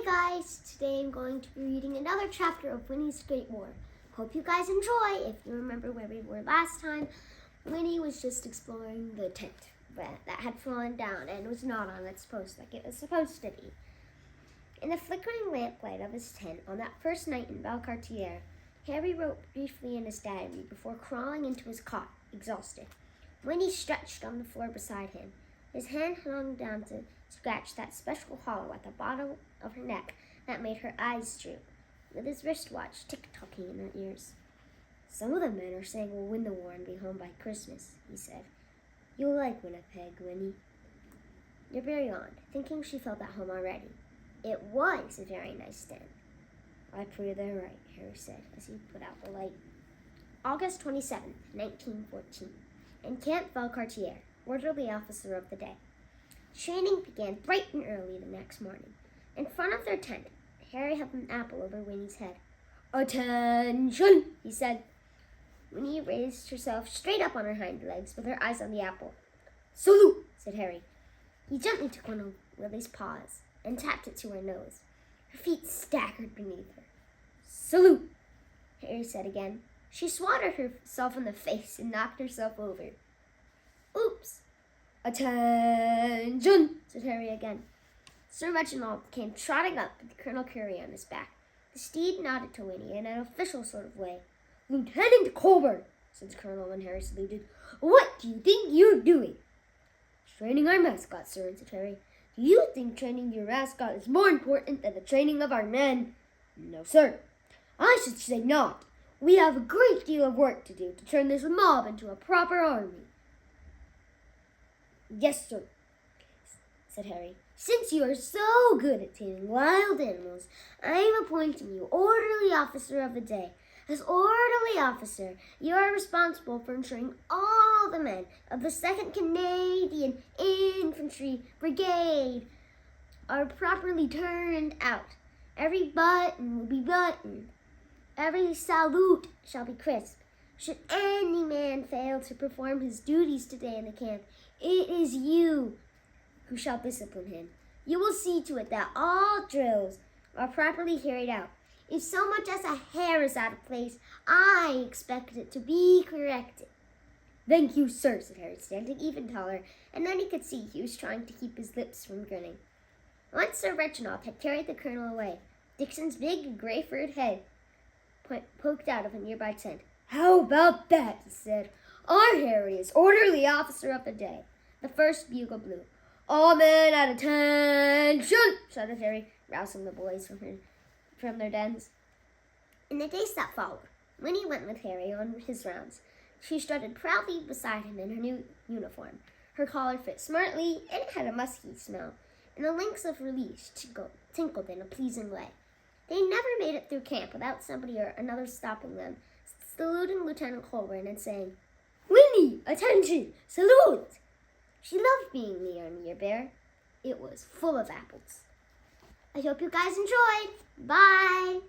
Hey guys, today I'm going to be reading another chapter of Winnie's Great War. Hope you guys enjoy. If you remember where we were last time, Winnie was just exploring the tent that had fallen down and was not on its post like it was supposed to be. In the flickering lamplight of his tent on that first night in Valcartier, Harry wrote briefly in his diary before crawling into his cot, exhausted. Winnie stretched on the floor beside him. His hand hung down to scratch that special hollow at the bottom of her neck that made her eyes droop, with his wristwatch tick-tocking in her ears. "Some of the men are saying we'll win the war and be home by Christmas," he said. "You'll like Winnipeg, Winnie." Yerbere yawned, thinking she felt at home already. It was a very nice den. "I pray they're right," Harry said as he put out the light. August 27th, 1914. In Camp Valcartier, orderly officer of the day. Training began bright and early the next morning. In front of their tent, Harry held an apple over Winnie's head. "Attention," he said. Winnie raised herself straight up on her hind legs with her eyes on the apple. "Salute," said Harry. He gently took one of Lily's paws and tapped it to her nose. Her feet staggered beneath her. "Salute," Harry said again. She swatted herself in the face and knocked herself over. "Oops." "Attention," said Harry again. Sir Reginald came trotting up with Colonel Currie on his back. The steed nodded to Winnie in an official sort of way. "Lieutenant Colburn," said the colonel when Harry saluted. "What do you think you're doing?" "Training our mascot, sir," said Harry. "Do you think training your mascot is more important than the training of our men?" "No, sir." "I should say not. We have a great deal of work to do to turn this mob into a proper army." "Yes, sir," said Harry. "Since you are so good at taming wild animals, I am appointing you orderly officer of the day. As orderly officer, you are responsible for ensuring all the men of the 2nd Canadian Infantry Brigade are properly turned out. Every button will be buttoned. Every salute shall be crisp. Should any man fail to perform his duties today in the camp, it is you who shall discipline him. You will see to it that all drills are properly carried out. If so much as a hair is out of place, I expect it to be corrected." "Thank you, sir," said Harry, standing even taller, and then he could see he was trying to keep his lips from grinning. Once Sir Reginald had carried the colonel away, Dixon's big gray-furred head poked out of a nearby tent. "How about that?" he said. "Our Harry is orderly officer of the day." The first bugle blew. "All men at attention!" shouted Harry, rousing the boys from their dens. In the days that followed, Winnie went with Harry on his rounds. She strutted proudly beside him in her new uniform. Her collar fit smartly, and it had a musky smell, and the links of her leash tinkled in a pleasing way. They never made it through camp without somebody or another stopping them, saluting Lieutenant Colburn and saying, "Winnie, attention, salute!" She loved being near Yerbere. It was full of apples. I hope you guys enjoyed. Bye!